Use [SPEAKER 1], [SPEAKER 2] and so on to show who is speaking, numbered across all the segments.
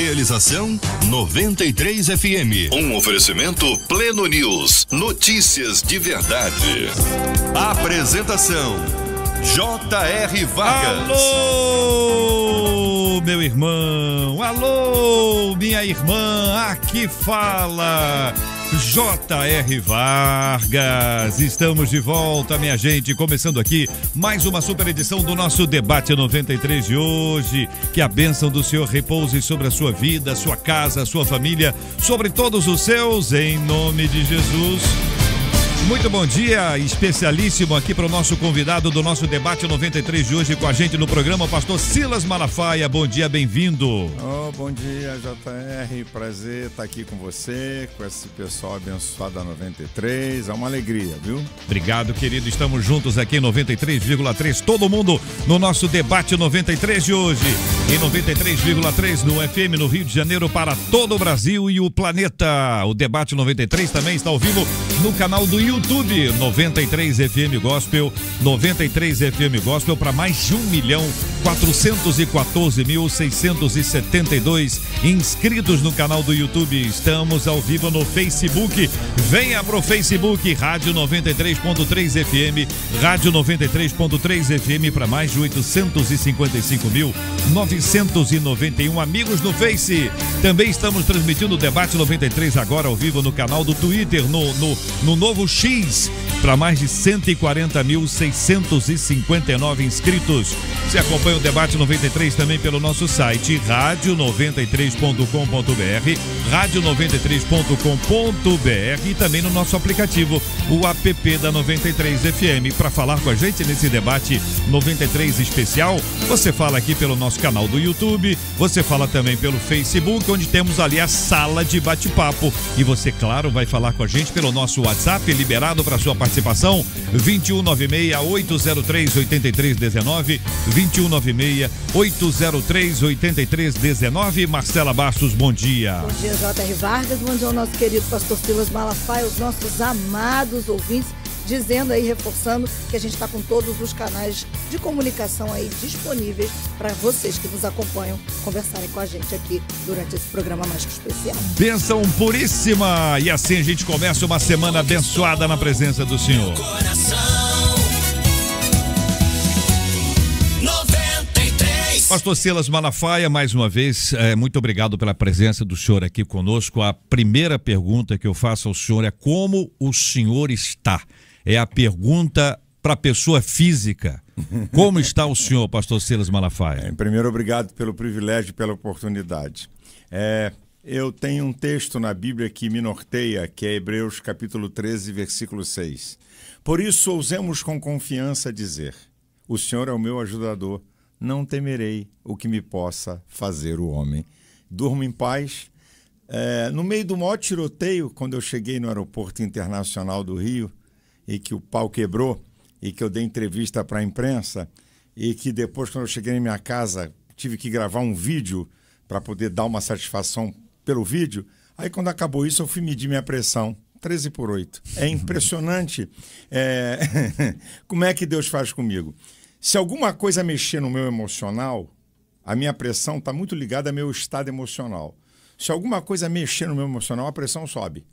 [SPEAKER 1] Realização 93 FM. Um oferecimento Pleno News. Notícias de verdade. Apresentação J.R. Vargas.
[SPEAKER 2] Alô, meu irmão. Alô, minha irmã. Aqui fala J.R. Vargas. Estamos de volta, minha gente, começando aqui mais uma super edição do nosso Debate 93 de hoje. Que a bênção do Senhor repouse sobre a sua vida, sua casa, sua família, sobre todos os seus, em nome de Jesus. Muito bom dia, especialíssimo aqui para o nosso convidado do nosso Debate 93 de hoje com a gente no programa, o pastor Silas Malafaia. Bom dia, bem-vindo.
[SPEAKER 3] Bom dia, JR, prazer estar aqui com você, com esse pessoal abençoado da 93, é uma alegria, viu?
[SPEAKER 2] Obrigado, querido, estamos juntos aqui em 93,3, todo mundo no nosso Debate 93 de hoje, em 93,3 no FM no Rio de Janeiro para todo o Brasil e o planeta. O Debate 93 também está ao vivo no canal do YouTube 93 FM Gospel, 93 FM Gospel para mais de 1.414.672 inscritos no canal do YouTube. Estamos ao vivo no Facebook. Venha pro Facebook, Rádio 93.3 FM, Rádio 93.3 FM para mais de 855.991 amigos no Face. Também estamos transmitindo o Debate 93 agora ao vivo no canal do Twitter, no novo X, para mais de 140.659 inscritos. Você acompanha o Debate 93 também pelo nosso site radio93.com.br, radio93.com.br e também no nosso aplicativo, o app da 93 FM. Para falar com a gente nesse Debate 93 especial, você fala aqui pelo nosso canal do YouTube, você fala também pelo Facebook, onde temos ali a sala de bate-papo. E você, claro, vai falar com a gente pelo nosso WhatsApp, liberado para sua participação, 2196-803-8319, 2196-803-8319. Marcela Bastos, bom dia.
[SPEAKER 4] Bom dia, J.R. Vargas, bom dia ao nosso querido pastor Silas Malafaia, os nossos amados ouvintes, dizendo aí, reforçando que a gente está com todos os canais de comunicação aí disponíveis para vocês que nos acompanham conversarem com a gente aqui durante esse programa mais que especial.
[SPEAKER 2] Bênção puríssima! E assim a gente começa uma semana abençoada na presença do Senhor. Pastor Silas Malafaia, mais uma vez, muito obrigado pela presença do senhor aqui conosco. A primeira pergunta que eu faço ao senhor é como o senhor está? É a pergunta para a pessoa física. Como está o senhor, pastor Silas Malafaia?
[SPEAKER 3] Primeiro, obrigado pelo privilégio e pela oportunidade. Eu tenho um texto na Bíblia que me norteia, que é Hebreus capítulo 13, versículo 6. Por isso, ousemos com confiança dizer, o Senhor é o meu ajudador, não temerei o que me possa fazer o homem. Durmo em paz. No meio do maior tiroteio, quando eu cheguei no aeroporto internacional do Rio, e que o pau quebrou, e que eu dei entrevista para a imprensa, e que depois, quando eu cheguei na minha casa, tive que gravar um vídeo para poder dar uma satisfação pelo vídeo. Aí, quando acabou isso, eu fui medir minha pressão, 13/8. É impressionante como é que Deus faz comigo. Se alguma coisa mexer no meu emocional, a minha pressão está muito ligada ao meu estado emocional. Se alguma coisa mexer no meu emocional, a pressão sobe.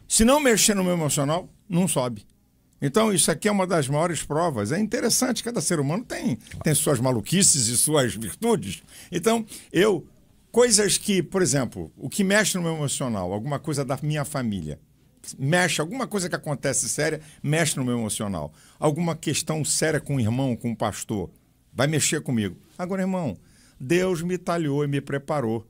[SPEAKER 3] Se não mexer no meu emocional, não sobe. Então, isso aqui é uma das maiores provas. É interessante, cada ser humano tem suas maluquices e suas virtudes. Então, coisas que, por exemplo, o que mexe no meu emocional, alguma coisa da minha família, alguma coisa que acontece séria, mexe no meu emocional. Alguma questão séria com o irmão, com o pastor, vai mexer comigo. Agora, irmão, Deus me talhou e me preparou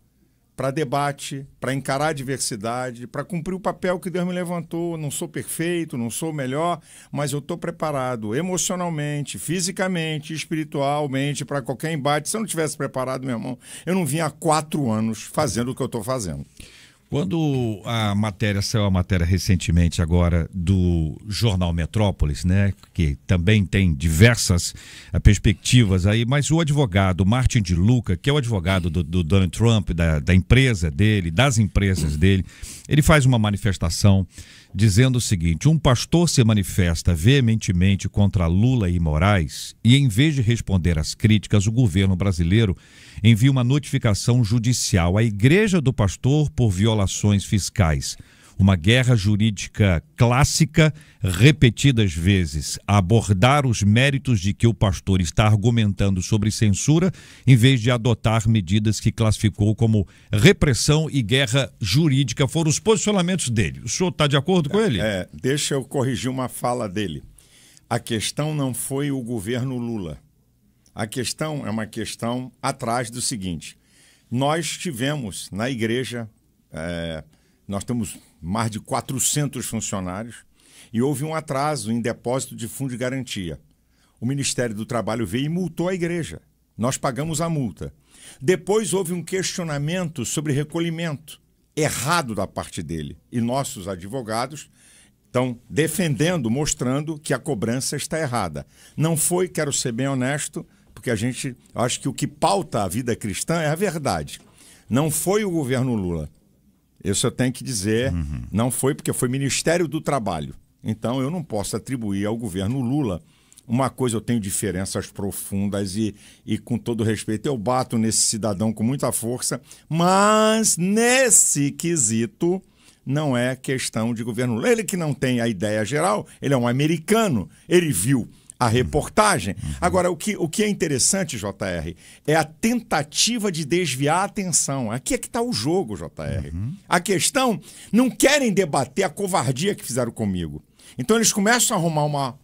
[SPEAKER 3] para debate, para encarar a adversidade, para cumprir o papel que Deus me levantou. Não sou perfeito, não sou o melhor, mas eu estou preparado emocionalmente, fisicamente, espiritualmente para qualquer embate. Se eu não tivesse preparado, meu irmão, eu não vinha há 4 anos fazendo o que eu estou fazendo.
[SPEAKER 2] Quando saiu a matéria recentemente agora do jornal Metrópolis, né, que também tem diversas perspectivas aí, mas o advogado Martin de Luca, que é o advogado do Donald Trump, da empresa dele, das empresas dele, ele faz uma manifestação dizendo o seguinte: um pastor se manifesta veementemente contra Lula e Moraes e, em vez de responder às críticas, o governo brasileiro envia uma notificação judicial à igreja do pastor por violações fiscais. Uma guerra jurídica clássica, repetidas vezes, a abordar os méritos de que o pastor está argumentando sobre censura, em vez de adotar medidas que classificou como repressão e guerra jurídica. Foram os posicionamentos dele. O senhor está de acordo com ele?
[SPEAKER 3] Deixa eu corrigir uma fala dele. A questão não foi o governo Lula. A questão é uma questão atrás do seguinte: nós tivemos na igreja, nós temos mais de 400 funcionários e houve um atraso em depósito de fundo de garantia. O Ministério do Trabalho veio e multou a igreja. Nós pagamos a multa. Depois houve um questionamento sobre recolhimento errado da parte dele. E nossos advogados estão defendendo, mostrando que a cobrança está errada. Não foi, quero ser bem honesto, porque acho que o que pauta a vida cristã é a verdade. Não foi o governo Lula. Isso eu tenho que dizer, não foi, porque foi Ministério do Trabalho. Então eu não posso atribuir ao governo Lula uma coisa. Eu tenho diferenças profundas e com todo respeito, eu bato nesse cidadão com muita força, mas nesse quesito não é questão de governo Lula. Ele que não tem a ideia geral, ele é um americano, ele viu a reportagem. Agora, o que é interessante, JR, é a tentativa de desviar a atenção. Aqui é que está o jogo, JR. A questão, não querem debater a covardia que fizeram comigo. Então eles começam a arrumar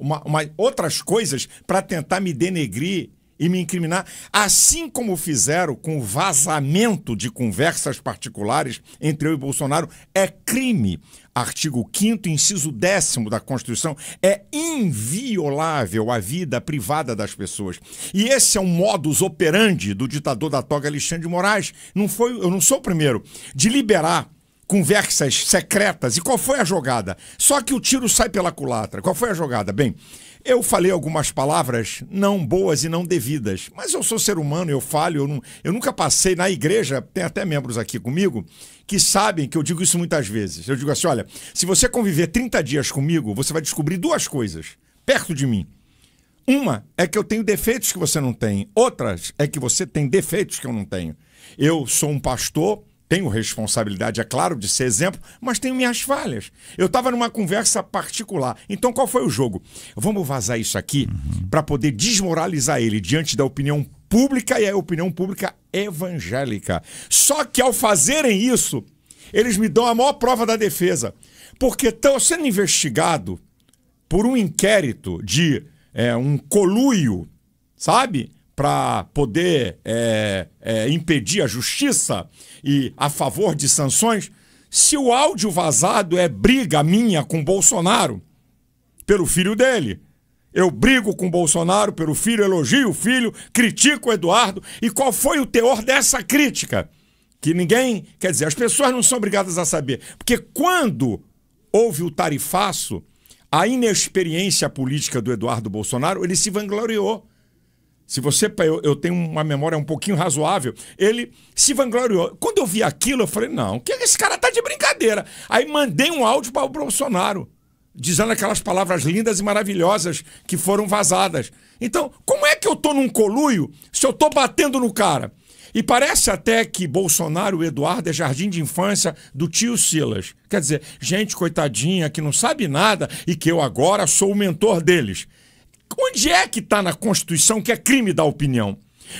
[SPEAKER 3] outras coisas para tentar me denegrir e me incriminar, assim como fizeram com o vazamento de conversas particulares entre eu e Bolsonaro. É crime. Artigo 5º, inciso 10º da Constituição, é inviolável a vida privada das pessoas. E esse é um modus operandi do ditador da toga Alexandre de Moraes. Eu não sou o primeiro de liberar conversas secretas. E qual foi a jogada? Só que o tiro sai pela culatra. Qual foi a jogada? Bem, eu falei algumas palavras não boas e não devidas, mas eu sou ser humano, eu falho, eu nunca passei na igreja, tem até membros aqui comigo, que sabem que eu digo isso muitas vezes. Eu digo assim: olha, se você conviver 30 dias comigo, você vai descobrir duas coisas perto de mim. Uma é que eu tenho defeitos que você não tem, outras é que você tem defeitos que eu não tenho. Eu sou um pastor, tenho responsabilidade, é claro, de ser exemplo, mas tenho minhas falhas. Eu estava numa conversa particular. Então, qual foi o jogo? Vamos vazar isso aqui para poder desmoralizar ele diante da opinião pública, e a opinião pública evangélica. Só que, ao fazerem isso, eles me dão a maior prova da defesa. Porque estão sendo investigado por um inquérito de um conluio, sabe? Para poder impedir a justiça e a favor de sanções. Se o áudio vazado é briga minha com Bolsonaro pelo filho dele, eu brigo com Bolsonaro pelo filho, elogio o filho, critico o Eduardo. E qual foi o teor dessa crítica? Que ninguém, quer dizer, as pessoas não são obrigadas a saber. Porque quando houve o tarifaço, a inexperiência política do Eduardo Bolsonaro, ele se vangloriou. Eu tenho uma memória um pouquinho razoável, ele se vangloriou. Quando eu vi aquilo, eu falei: não, que esse cara tá de brincadeira. Aí mandei um áudio para o Bolsonaro, dizendo aquelas palavras lindas e maravilhosas que foram vazadas. Então, como é que eu tô num conluio se eu tô batendo no cara? E parece até que Bolsonaro, o Eduardo, é jardim de infância do tio Silas. Quer dizer, gente coitadinha que não sabe nada e que eu agora sou o mentor deles. Onde é que está na Constituição que é crime dar opinião?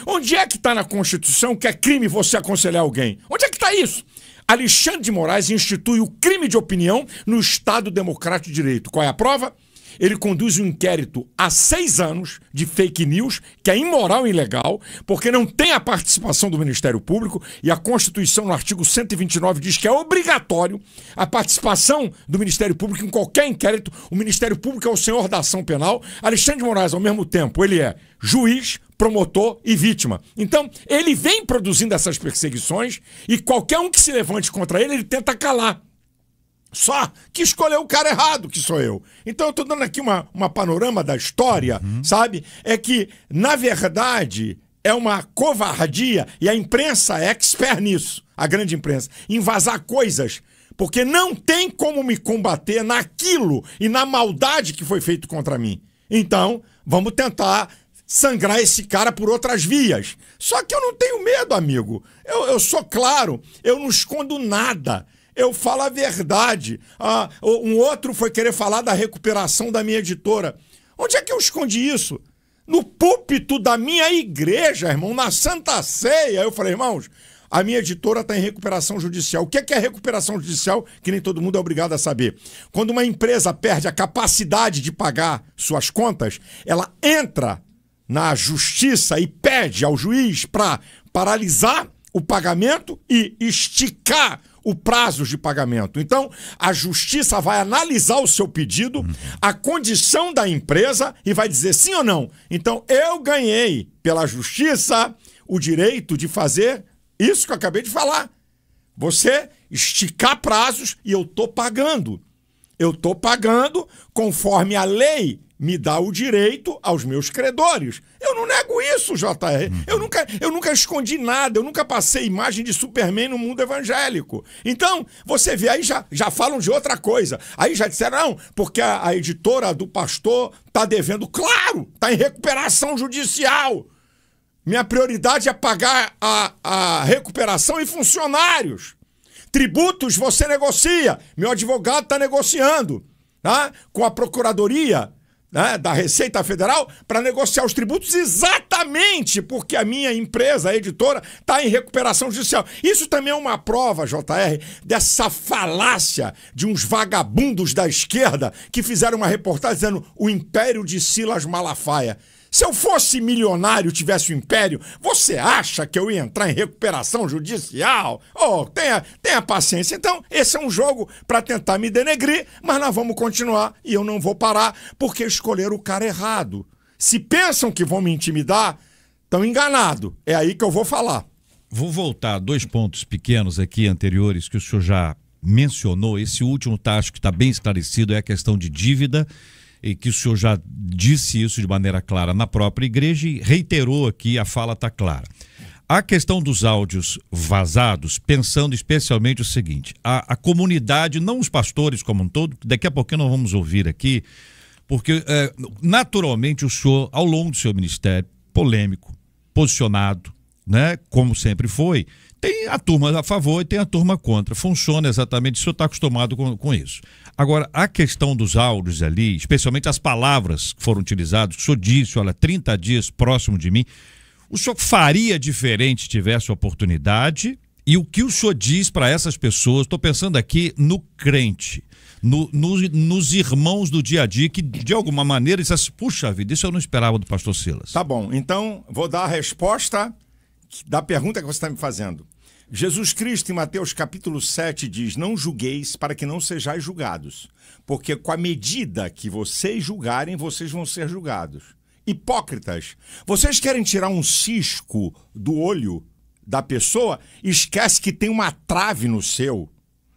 [SPEAKER 3] Onde é que está na Constituição que é crime você aconselhar alguém? Onde é que está isso? Alexandre de Moraes institui o crime de opinião no Estado Democrático de Direito. Qual é a prova? Ele conduz um inquérito há 6 anos de fake news, que é imoral e ilegal, porque não tem a participação do Ministério Público, e a Constituição, no artigo 129, diz que é obrigatório a participação do Ministério Público em qualquer inquérito. O Ministério Público é o senhor da ação penal. Alexandre de Moraes, ao mesmo tempo, ele é juiz, promotor e vítima. Então, ele vem produzindo essas perseguições e qualquer um que se levante contra ele, ele tenta calar. Só que escolheu o cara errado, que sou eu. Então eu tô dando aqui uma panorama da história, sabe? É que, na verdade, é uma covardia, e a imprensa é expert nisso, a grande imprensa, em vazar coisas, porque não tem como me combater naquilo e na maldade que foi feito contra mim. Então, vamos tentar sangrar esse cara por outras vias. Só que eu não tenho medo, amigo. Eu sou claro, eu não escondo nada. Eu falo a verdade. Um outro foi querer falar da recuperação da minha editora. Onde é que eu escondi isso? No púlpito da minha igreja, irmão, na Santa Ceia. Eu falei, irmãos, a minha editora está em recuperação judicial. O que é recuperação judicial? Que nem todo mundo é obrigado a saber. Quando uma empresa perde a capacidade de pagar suas contas, ela entra na justiça e pede ao juiz para paralisar o pagamento e esticar o prazo de pagamento. Então, a justiça vai analisar o seu pedido, a condição da empresa e vai dizer sim ou não. Então, eu ganhei pela justiça o direito de fazer isso que eu acabei de falar. Você esticar prazos e eu tô pagando. Eu tô pagando conforme a lei me dá o direito aos meus credores. Eu não nego isso, JR. Eu nunca escondi nada, eu nunca passei imagem de Superman no mundo evangélico. Então, você vê, aí já falam de outra coisa. Aí já disseram, não, porque a editora do pastor tá devendo. Claro, tá em recuperação judicial. Minha prioridade é pagar a recuperação e funcionários. Tributos você negocia. Meu advogado está negociando, tá? Com a Procuradoria, né, da Receita Federal para negociar os tributos, exatamente porque a minha empresa, a editora, está em recuperação judicial. Isso também é uma prova, JR, dessa falácia de uns vagabundos da esquerda que fizeram uma reportagem dizendo o império de Silas Malafaia. Se eu fosse milionário, tivesse um império, você acha que eu ia entrar em recuperação judicial? Oh, tenha paciência. Então, esse é um jogo para tentar me denegrir, mas nós vamos continuar e eu não vou parar porque escolheram o cara errado. Se pensam que vão me intimidar, estão enganados. É aí que eu vou falar.
[SPEAKER 2] Vou voltar a 2 pontos pequenos aqui anteriores que o senhor já mencionou. Esse último acho que está bem esclarecido, é a questão de dívida, e que o senhor já disse isso de maneira clara na própria igreja e reiterou aqui, a fala está clara. A questão dos áudios vazados, pensando especialmente o seguinte, a comunidade, não os pastores como um todo, daqui a pouquinho nós vamos ouvir aqui, porque naturalmente o senhor, ao longo do seu ministério, polêmico, posicionado, né, como sempre foi, tem a turma a favor e tem a turma contra. Funciona exatamente, o senhor está acostumado com isso. Agora, a questão dos áudios ali, especialmente as palavras que foram utilizadas, o senhor disse, olha, 30 dias próximo de mim, o senhor faria diferente se tivesse oportunidade? E o que o senhor diz para essas pessoas? Estou pensando aqui no crente, nos irmãos do dia a dia, que de alguma maneira dizem assim, puxa vida, isso eu não esperava do pastor Silas.
[SPEAKER 3] Tá bom, então vou dar a resposta da pergunta que você está me fazendo. Jesus Cristo, em Mateus capítulo 7, diz, não julgueis para que não sejais julgados, porque com a medida que vocês julgarem, vocês vão ser julgados. Hipócritas, vocês querem tirar um cisco do olho da pessoa, esquece que tem uma trave no seu.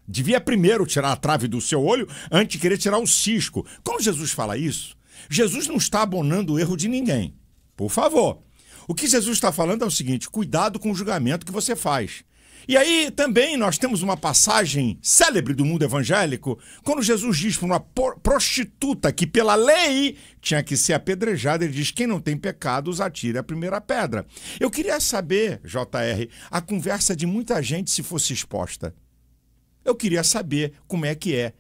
[SPEAKER 3] Devia primeiro tirar a trave do seu olho antes de querer tirar o cisco. Quando Jesus fala isso, Jesus não está abonando o erro de ninguém. Por favor. O que Jesus está falando é o seguinte, cuidado com o julgamento que você faz. E aí também nós temos uma passagem célebre do mundo evangélico, quando Jesus diz para uma prostituta que pela lei tinha que ser apedrejada, ele diz, quem não tem pecados atire a primeira pedra. Eu queria saber, JR, a conversa de muita gente se fosse exposta. Eu queria saber como é que é.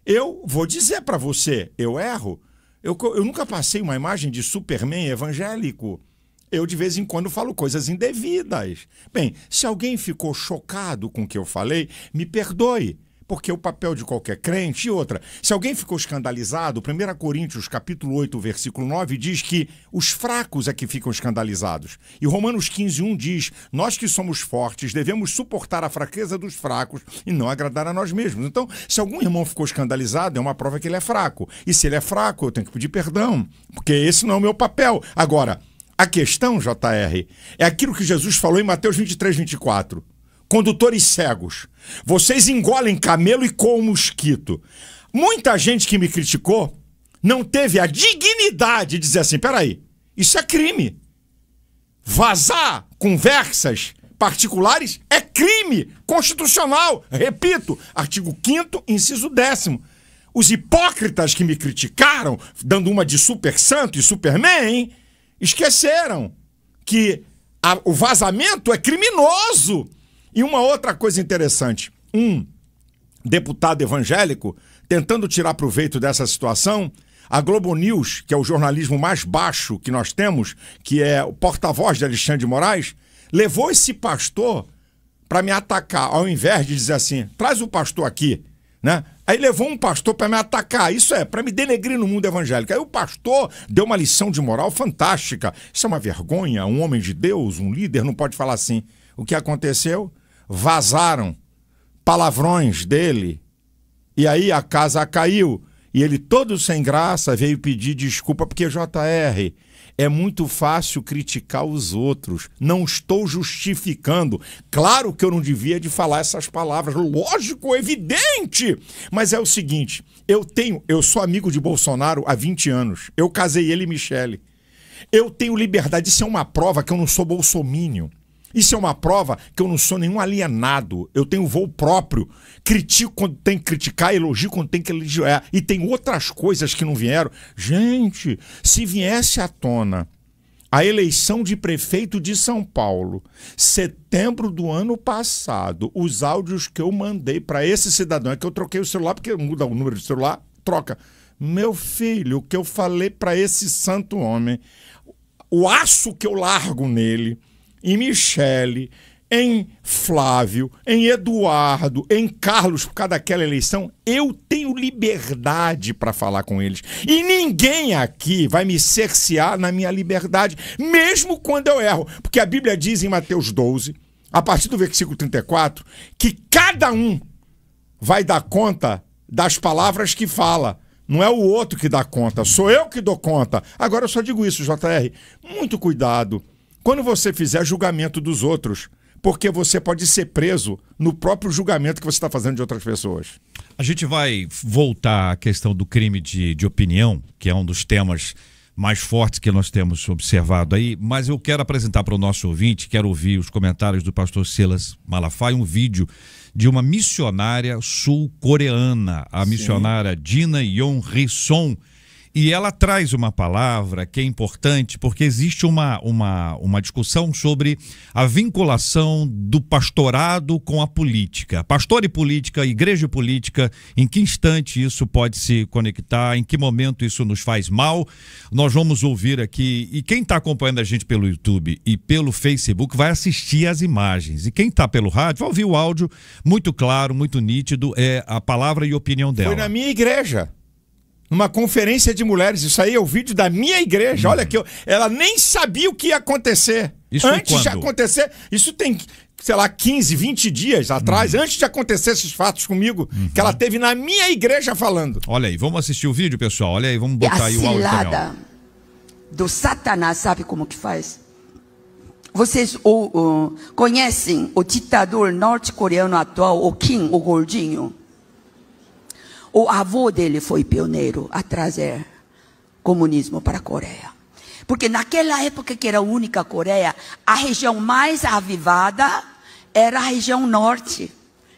[SPEAKER 3] Eu vou dizer para você, eu erro. Eu nunca passei uma imagem de Superman evangélico. Eu, de vez em quando, falo coisas indevidas. Bem, se alguém ficou chocado com o que eu falei, me perdoe. Porque o papel de qualquer crente, e outra, se alguém ficou escandalizado, 1 Coríntios capítulo 8, versículo 9, diz que os fracos é que ficam escandalizados. E Romanos 15:1 diz, nós que somos fortes devemos suportar a fraqueza dos fracos e não agradar a nós mesmos. Então, se algum irmão ficou escandalizado, é uma prova que ele é fraco. E se ele é fraco, eu tenho que pedir perdão, porque esse não é o meu papel. Agora, a questão, JR, é aquilo que Jesus falou em Mateus 23:24. Condutores cegos, vocês engolem camelo e coam mosquito. Muita gente que me criticou não teve a dignidade de dizer assim, peraí, isso é crime. Vazar conversas particulares é crime constitucional. Repito, artigo 5º, inciso 10º. Os hipócritas que me criticaram, dando uma de super santo e superman, esqueceram que o vazamento é criminoso. E uma outra coisa interessante, um deputado evangélico, tentando tirar proveito dessa situação, a Globo News, que é o jornalismo mais baixo que nós temos, que é o porta-voz de Alexandre de Moraes, levou esse pastor para me atacar, ao invés de dizer assim, traz o pastor aqui, né? Aí levou um pastor para me atacar, isso é, para me denegrir no mundo evangélico. Aí o pastor deu uma lição de moral fantástica. Isso é uma vergonha, um homem de Deus, um líder, não pode falar assim. O que aconteceu? Vazaram palavrões dele, e aí a casa caiu, e ele todo sem graça veio pedir desculpa, porque JR, é muito fácil criticar os outros, não estou justificando, claro que eu não devia de falar essas palavras, lógico, evidente, mas é o seguinte, eu sou amigo de Bolsonaro há 20 anos, eu casei ele e Michele, eu tenho liberdade, isso é uma prova que eu não sou bolsomínio. Isso é uma prova que eu não sou nenhum alienado. Eu tenho voo próprio. Critico quando tem que criticar, elogio quando tem que elogiar. E tem outras coisas que não vieram. Gente, se viesse à tona a eleição de prefeito de São Paulo, setembro do ano passado, os áudios que eu mandei para esse cidadão, é que eu troquei o celular, porque muda o número de celular, troca. Meu filho, o que eu falei para esse santo homem, o aço que eu largo nele, em Michele, em Flávio, em Eduardo, em Carlos, por causa daquela eleição, eu tenho liberdade para falar com eles. E ninguém aqui vai me cercear na minha liberdade, mesmo quando eu erro. Porque a Bíblia diz em Mateus 12, a partir do versículo 34, que cada um vai dar conta das palavras que fala. Não é o outro que dá conta, sou eu que dou conta. Agora eu só digo isso, JR, muito cuidado quando você fizer julgamento dos outros, porque você pode ser preso no próprio julgamento que você está fazendo de outras pessoas.
[SPEAKER 2] A gente vai voltar à questão do crime de opinião, que é um dos temas mais fortes que nós temos observado aí, mas eu quero apresentar para o nosso ouvinte, quero ouvir os comentários do pastor Silas Malafaia, um vídeo de uma missionária sul-coreana, a missionária Dina Yeon Ri-son. E ela traz uma palavra que é importante porque existe uma discussão sobre a vinculação do pastorado com a política. Pastor e política, igreja e política, em que instante isso pode se conectar, em que momento isso nos faz mal. Nós vamos ouvir aqui, e quem está acompanhando a gente pelo YouTube e pelo Facebook vai assistir as imagens. E quem está pelo rádio vai ouvir o áudio muito claro, muito nítido, é a palavra e opinião dela.
[SPEAKER 3] Foi na minha igreja. Numa conferência de mulheres, isso aí é o vídeo da minha igreja, olha que ela nem sabia o que ia acontecer.
[SPEAKER 2] Isso
[SPEAKER 3] antes de acontecer, isso tem, sei lá, 15, 20 dias atrás, antes de acontecer esses fatos comigo, que ela teve na minha igreja falando.
[SPEAKER 2] Olha aí, vamos assistir o vídeo, pessoal, olha aí, vamos botar aí o áudio também. A cilada
[SPEAKER 5] do Satanás, sabe como que faz? Vocês conhecem o ditador norte-coreano atual, o Kim, o gordinho? O avô dele foi pioneiro a trazer comunismo para a Coreia. Porque naquela época que era a única Coreia, a região mais avivada era a região norte,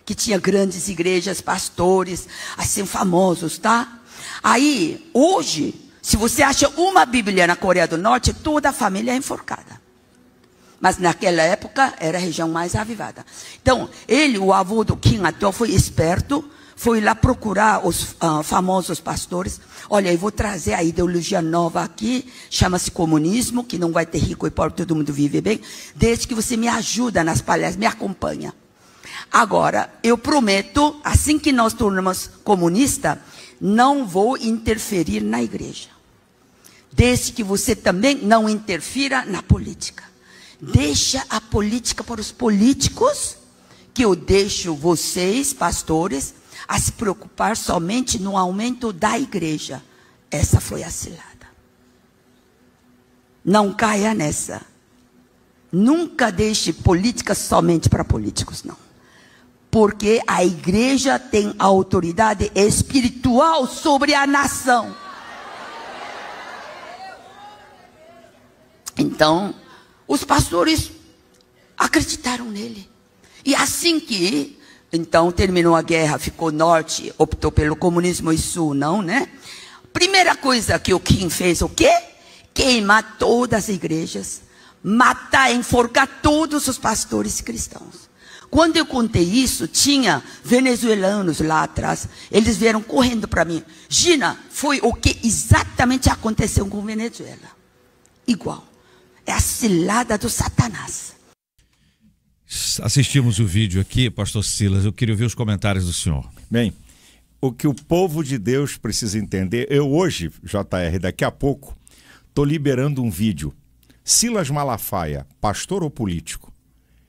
[SPEAKER 5] que tinha grandes igrejas, pastores, assim, famosos, tá? Aí, hoje, se você acha uma Bíblia na Coreia do Norte, toda a família é enforcada. Mas naquela época era a região mais avivada. Então, ele, o avô do Kim atual, foi esperto, foi lá procurar os famosos pastores. Olha, eu vou trazer a ideologia nova aqui, chama-se comunismo, que não vai ter rico e pobre, todo mundo vive bem, desde que você me ajuda nas palestras, me acompanha. Agora, eu prometo, assim que nós tornamos comunista, não vou interferir na igreja. Desde que você também não interfira na política. Deixa a política para os políticos, que eu deixo vocês, pastores, a se preocupar somente no aumento da igreja. Essa foi a cilada. Não caia nessa. Nunca deixe política somente para políticos, não. Porque a igreja tem autoridade espiritual sobre a nação. Então, os pastores acreditaram nele. E assim que, então, terminou a guerra, ficou norte, optou pelo comunismo e sul, não, né? Primeira coisa que o Kim fez, o quê? Queimar todas as igrejas, matar, enforcar todos os pastores cristãos. Quando eu contei isso, tinha venezuelanos lá atrás, eles vieram correndo para mim. Gina, foi o que exatamente aconteceu com Venezuela. Igual. É a cilada do Satanás.
[SPEAKER 2] Assistimos o vídeo aqui, pastor Silas, eu queria ouvir os comentários do senhor.
[SPEAKER 3] Bem, o que o povo de Deus precisa entender, eu hoje, JR, daqui a pouco, estou liberando um vídeo. Silas Malafaia, pastor ou político?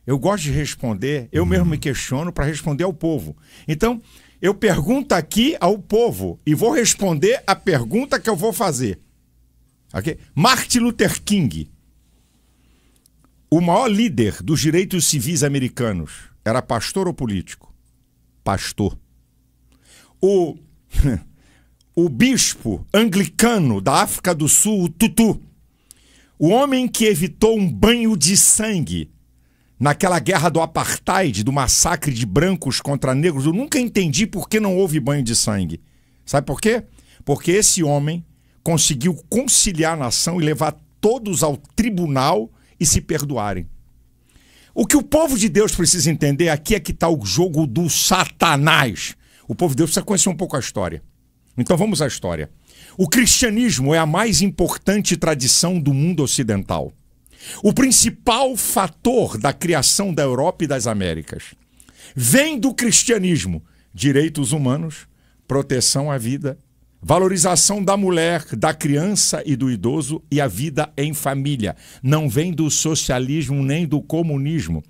[SPEAKER 3] Eu gosto de responder, eu mesmo me questiono para responder ao povo. Então, eu pergunto aqui ao povo e vou responder a pergunta que eu vou fazer. Okay? Martin Luther King, o maior líder dos direitos civis americanos, era pastor ou político? Pastor. O bispo anglicano da África do Sul, o Tutu, o homem que evitou um banho de sangue naquela guerra do apartheid, do massacre de brancos contra negros, eu nunca entendi por que não houve banho de sangue. Sabe por quê? Porque esse homem conseguiu conciliar a nação e levar todos ao tribunal e se perdoarem. O que o povo de Deus precisa entender aqui é que está o jogo do Satanás. O povo de Deus precisa conhecer um pouco a história. Então vamos à história. O cristianismo é a mais importante tradição do mundo ocidental. O principal fator da criação da Europa e das Américas vem do cristianismo. Direitos humanos, proteção à vida, valorização da mulher, da criança e do idoso e a vida em família. Não vem do socialismo nem do comunismo.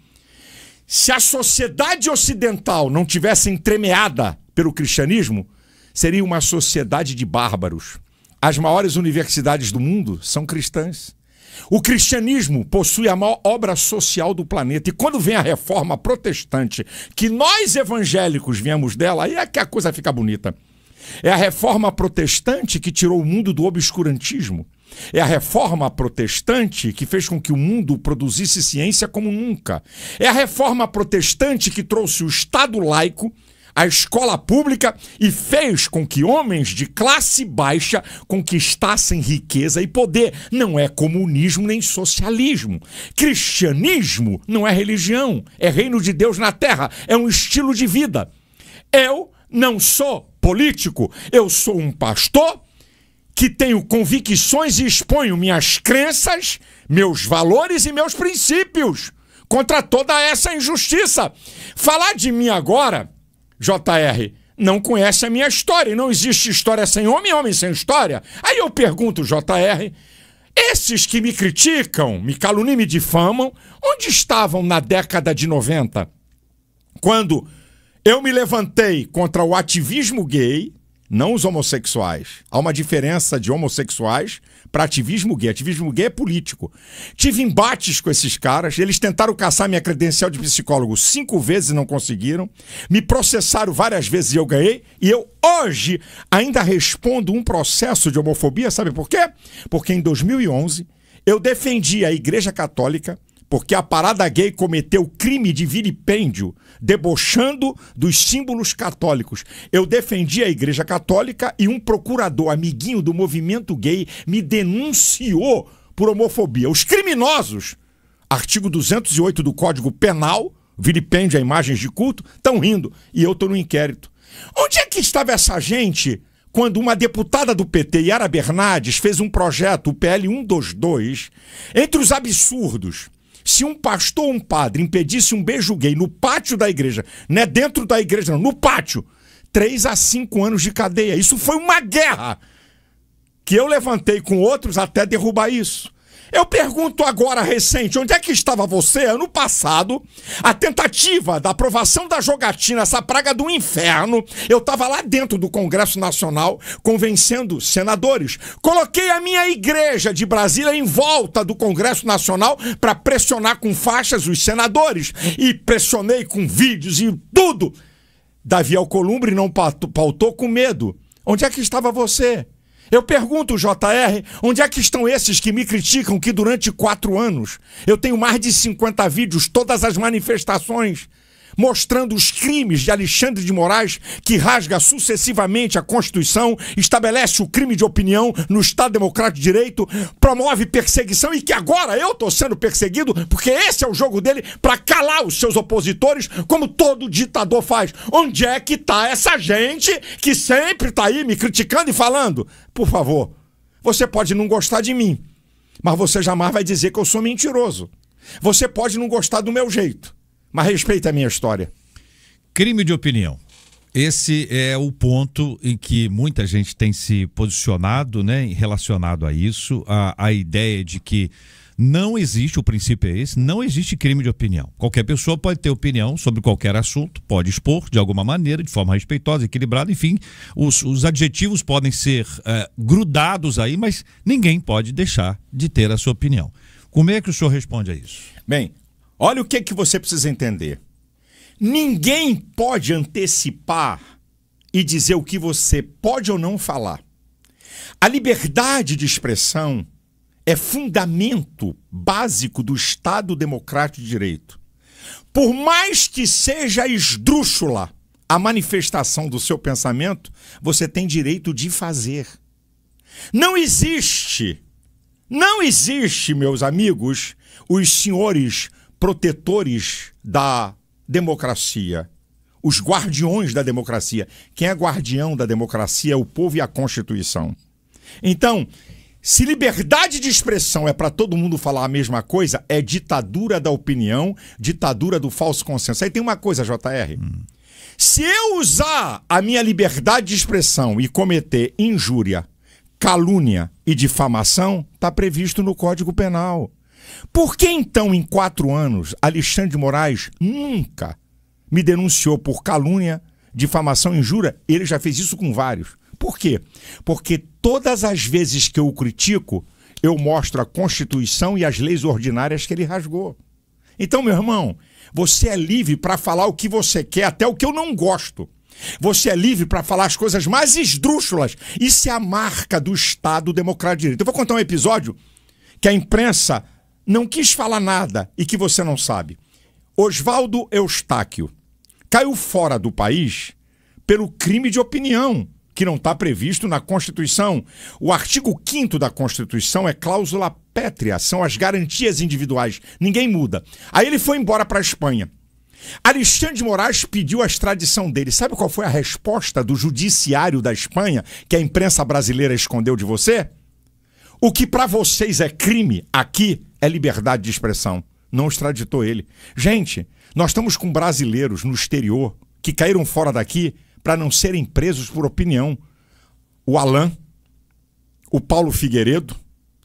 [SPEAKER 3] Se a sociedade ocidental não tivesse entremeada pelo cristianismo, seria uma sociedade de bárbaros. As maiores universidades do mundo são cristãs. O cristianismo possui a maior obra social do planeta. E quando vem a reforma protestante, que nós evangélicos viemos dela, aí é que a coisa fica bonita. É a reforma protestante que tirou o mundo do obscurantismo. É a reforma protestante que fez com que o mundo produzisse ciência como nunca. É a reforma protestante que trouxe o Estado laico, a escola pública e fez com que homens de classe baixa conquistassem riqueza e poder. Não é comunismo nem socialismo. Cristianismo não é religião, é reino de Deus na terra, é um estilo de vida. Eu não sou político, eu sou um pastor que tenho convicções e exponho minhas crenças, meus valores e meus princípios contra toda essa injustiça. Falar de mim agora, JR, não conhece a minha história, e não existe história sem homem, homem sem história. Aí eu pergunto, JR, esses que me criticam, me caluniam e me difamam, onde estavam na década de 90? Quando eu me levantei contra o ativismo gay, não os homossexuais. Há uma diferença de homossexuais para ativismo gay. Ativismo gay é político. Tive embates com esses caras, eles tentaram caçar minha credencial de psicólogo 5 vezes e não conseguiram. Me processaram várias vezes e eu ganhei. E eu hoje ainda respondo um processo de homofobia, sabe por quê? Porque em 2011 eu defendi a Igreja Católica porque a parada gay cometeu crime de vilipêndio, debochando dos símbolos católicos. Eu defendi a Igreja Católica e um procurador amiguinho do movimento gay me denunciou por homofobia. Os criminosos, artigo 208 do Código Penal, vilipêndio a imagens de culto, estão rindo e eu estou no inquérito. Onde é que estava essa gente quando uma deputada do PT, Yara Bernardes, fez um projeto, o PL 122, entre os absurdos? Se um pastor ou um padre impedisse um beijo gay no pátio da igreja, não é dentro da igreja não, no pátio, 3 a 5 anos de cadeia. Isso foi uma guerra que eu levantei com outros até derrubar isso. Eu pergunto agora, recente, onde é que estava você ano passado? A tentativa da aprovação da jogatina, essa praga do inferno, eu estava lá dentro do Congresso Nacional, convencendo senadores. Coloquei a minha igreja de Brasília em volta do Congresso Nacional para pressionar com faixas os senadores. E pressionei com vídeos e tudo. Davi Alcolumbre não pautou com medo. Onde é que estava você? Eu pergunto, JR, onde é que estão esses que me criticam que durante 4 anos eu tenho mais de 50 vídeos, todas as manifestações, mostrando os crimes de Alexandre de Moraes, que rasga sucessivamente a Constituição, estabelece o crime de opinião no Estado Democrático de Direito, promove perseguição e que agora eu estou sendo perseguido, porque esse é o jogo dele para calar os seus opositores, como todo ditador faz. Onde é que está essa gente que sempre está aí me criticando e falando? Por favor, você pode não gostar de mim, mas você jamais vai dizer que eu sou mentiroso. Você pode não gostar do meu jeito, mas respeita a minha história.
[SPEAKER 2] Crime de opinião. Esse é o ponto em que muita gente tem se posicionado, né, relacionado a isso, a ideia de que não existe, o princípio é esse, não existe crime de opinião. Qualquer pessoa pode ter opinião sobre qualquer assunto, pode expor de alguma maneira, de forma respeitosa, equilibrada, enfim, os adjetivos podem ser grudados aí, mas ninguém pode deixar de ter a sua opinião. Como é que o senhor responde a isso?
[SPEAKER 3] Bem, olha o que você precisa entender. Ninguém pode antecipar e dizer o que você pode ou não falar. A liberdade de expressão é fundamento básico do Estado Democrático de Direito. Por mais que seja esdrúxula a manifestação do seu pensamento, você tem direito de fazer. Não existe, meus amigos, os senhores protetores da democracia, os guardiões da democracia. Quem é guardião da democracia é o povo e a Constituição. Então, se liberdade de expressão é para todo mundo falar a mesma coisa, é ditadura da opinião, ditadura do falso consenso. Aí tem uma coisa, JR. Se eu usar a minha liberdade de expressão e cometer injúria, calúnia e difamação, está previsto no Código Penal. Por que então, em 4 anos, Alexandre de Moraes nunca me denunciou por calúnia, difamação e injúria? Ele já fez isso com vários. Por quê? Porque todas as vezes que eu o critico, eu mostro a Constituição e as leis ordinárias que ele rasgou. Então, meu irmão, você é livre para falar o que você quer, até o que eu não gosto. Você é livre para falar as coisas mais esdrúxulas. Isso é a marca do Estado Democrático de Direito. Eu vou contar um episódio que a imprensa não quis falar nada e que você não sabe. Oswaldo Eustáquio caiu fora do país pelo crime de opinião, que não está previsto na Constituição. O artigo 5º da Constituição é cláusula pétrea, são as garantias individuais, ninguém muda. Aí ele foi embora para a Espanha. Alexandre de Moraes pediu a extradição dele. Sabe qual foi a resposta do judiciário da Espanha, que a imprensa brasileira escondeu de você? O que para vocês é crime, aqui é liberdade de expressão. Não extraditou ele. Gente, nós estamos com brasileiros no exterior que caíram fora daqui para não serem presos por opinião. O Alan, o Paulo Figueiredo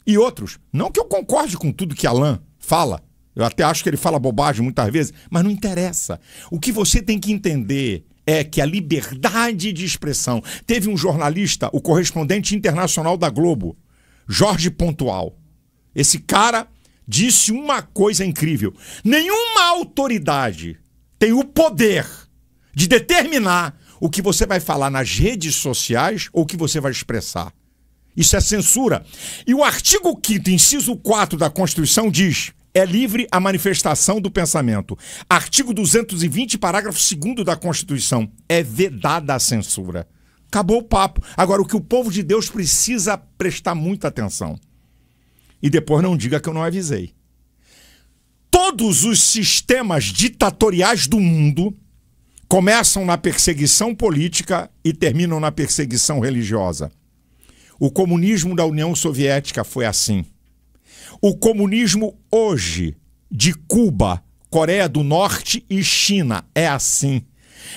[SPEAKER 3] e outros. Não que eu concorde com tudo que Alan fala. Eu até acho que ele fala bobagem muitas vezes, mas não interessa. O que você tem que entender é que a liberdade de expressão... Teve um jornalista, o correspondente internacional da Globo, Jorge Pontual. Esse cara disse uma coisa incrível. Nenhuma autoridade tem o poder de determinar o que você vai falar nas redes sociais ou o que você vai expressar. Isso é censura. E o artigo 5º, inciso 4 da Constituição diz: é livre a manifestação do pensamento. Artigo 220, parágrafo 2º da Constituição: é vedada a censura. Acabou o papo. Agora, o que o povo de Deus precisa prestar muita atenção. E depois não diga que eu não avisei. Todos os sistemas ditatoriais do mundo começam na perseguição política e terminam na perseguição religiosa. O comunismo da União Soviética foi assim. O comunismo hoje de Cuba, Coreia do Norte e China. É assim.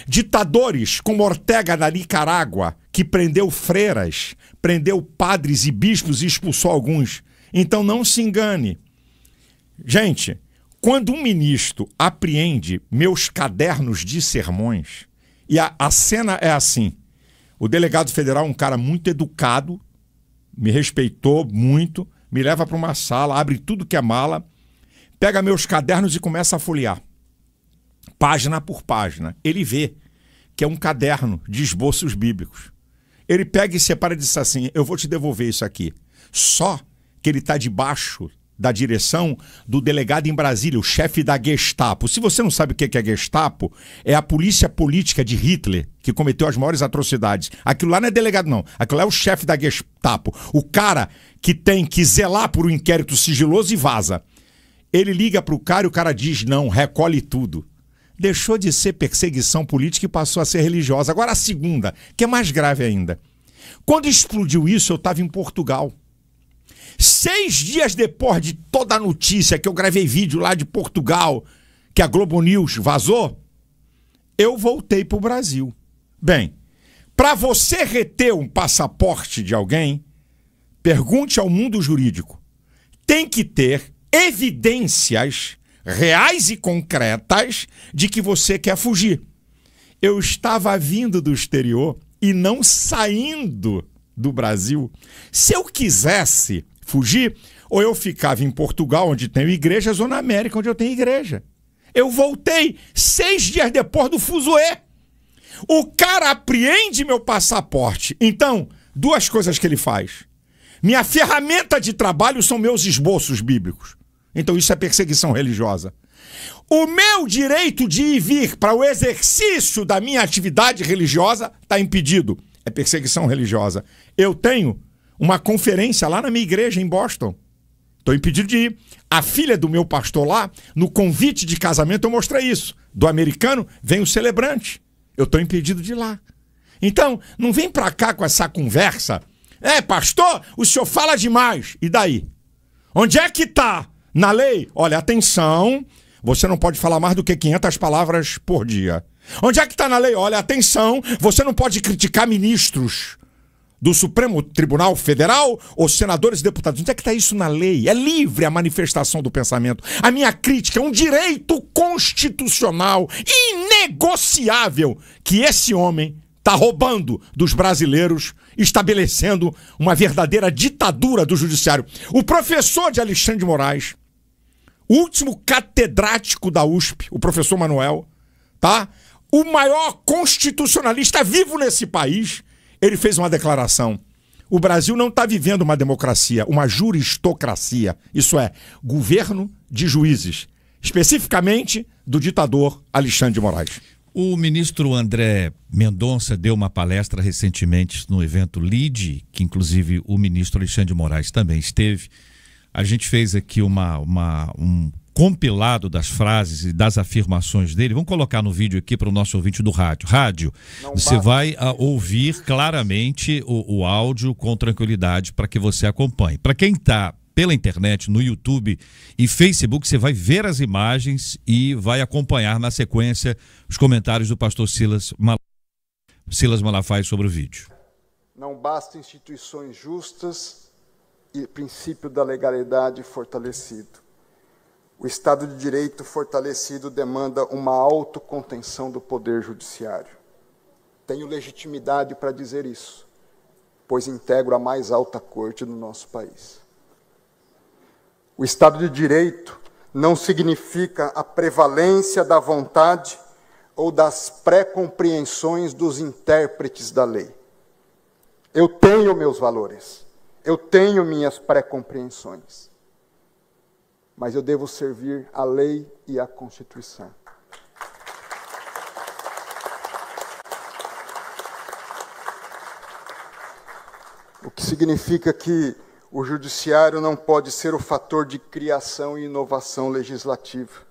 [SPEAKER 3] Ditadores como Ortega da Nicarágua, que prendeu freiras, prendeu padres e bispos e expulsou alguns. Então não se engane. Gente, quando um ministro apreende meus cadernos de sermões, e a cena é assim, o delegado federal, um cara muito educado, me respeitou muito, me leva para uma sala, abre tudo que é mala, pega meus cadernos e começa a folhear. Página por página. Ele vê que é um caderno de esboços bíblicos. Ele pega e separa e diz assim, eu vou te devolver isso aqui. Só que ele está debaixo da direção do delegado em Brasília, o chefe da Gestapo. Se você não sabe o que é Gestapo, é a polícia política de Hitler, que cometeu as maiores atrocidades. Aquilo lá não é delegado, não. Aquilo lá é o chefe da Gestapo. O cara que tem que zelar por um inquérito sigiloso e vaza. Ele liga para o cara e o cara diz, não, recolhe tudo. Deixou de ser perseguição política e passou a ser religiosa. Agora a segunda, que é mais grave ainda. Quando explodiu isso, eu estava em Portugal. 6 dias depois de toda a notícia que eu gravei vídeo lá de Portugal, que a Globo News vazou, eu voltei para o Brasil. Bem, para você reter um passaporte de alguém, pergunte ao mundo jurídico. Tem que ter evidências reais e concretas de que você quer fugir. Eu estava vindo do exterior e não saindo do Brasil. Se eu quisesse fugir, ou eu ficava em Portugal, onde tenho igrejas, ou na América, onde eu tenho igreja. Eu voltei 6 dias depois do fuzuê. O cara apreende meu passaporte. Então, 2 coisas que ele faz. Minha ferramenta de trabalho são meus esboços bíblicos. Então isso é perseguição religiosa. O meu direito de ir e vir para o exercício da minha atividade religiosa está impedido. É perseguição religiosa. Eu tenho uma conferência lá na minha igreja em Boston. Estou impedido de ir. A filha do meu pastor lá, no convite de casamento, eu mostrei isso. Do americano, vem o celebrante. Eu estou impedido de ir lá. Então, não vem para cá com essa conversa. Pastor, o senhor fala demais. E daí? Onde é que está? Na lei? Olha, atenção, você não pode falar mais do que 500 palavras por dia. Onde é que está na lei? Olha, atenção, você não pode criticar ministros do Supremo Tribunal Federal ou senadores e deputados. Onde é que está isso na lei? É livre a manifestação do pensamento. A minha crítica é um direito constitucional inegociável que esse homem está roubando dos brasileiros, estabelecendo uma verdadeira ditadura do judiciário. O professor de Alexandre de Moraes, o último catedrático da USP, o professor Manuel, tá? O maior constitucionalista vivo nesse país, ele fez uma declaração. O Brasil não está vivendo uma democracia, uma juristocracia. Isso é, governo de juízes. Especificamente do ditador Alexandre de Moraes.
[SPEAKER 2] O ministro André Mendonça deu uma palestra recentemente no evento LIDE, que inclusive o ministro Alexandre de Moraes também esteve. A gente fez aqui um compilado das frases e das afirmações dele. Vamos colocar no vídeo aqui para o nosso ouvinte do rádio. Rádio, você vai ouvir claramente o áudio com tranquilidade para que você acompanhe. Para quem está pela internet, no YouTube e Facebook, você vai ver as imagens e vai acompanhar na sequência os comentários do pastor Silas Malafaia sobre o vídeo.
[SPEAKER 6] Não basta instituições justas e princípio da legalidade fortalecido. O Estado de Direito fortalecido demanda uma autocontenção do Poder Judiciário. Tenho legitimidade para dizer isso, pois integro a mais alta corte do nosso país. O Estado de Direito não significa a prevalência da vontade ou das pré-compreensões dos intérpretes da lei. Eu tenho meus valores, eu tenho minhas pré-compreensões, mas eu devo servir a lei e a Constituição. O que significa que o judiciário não pode ser o fator de criação e inovação legislativa.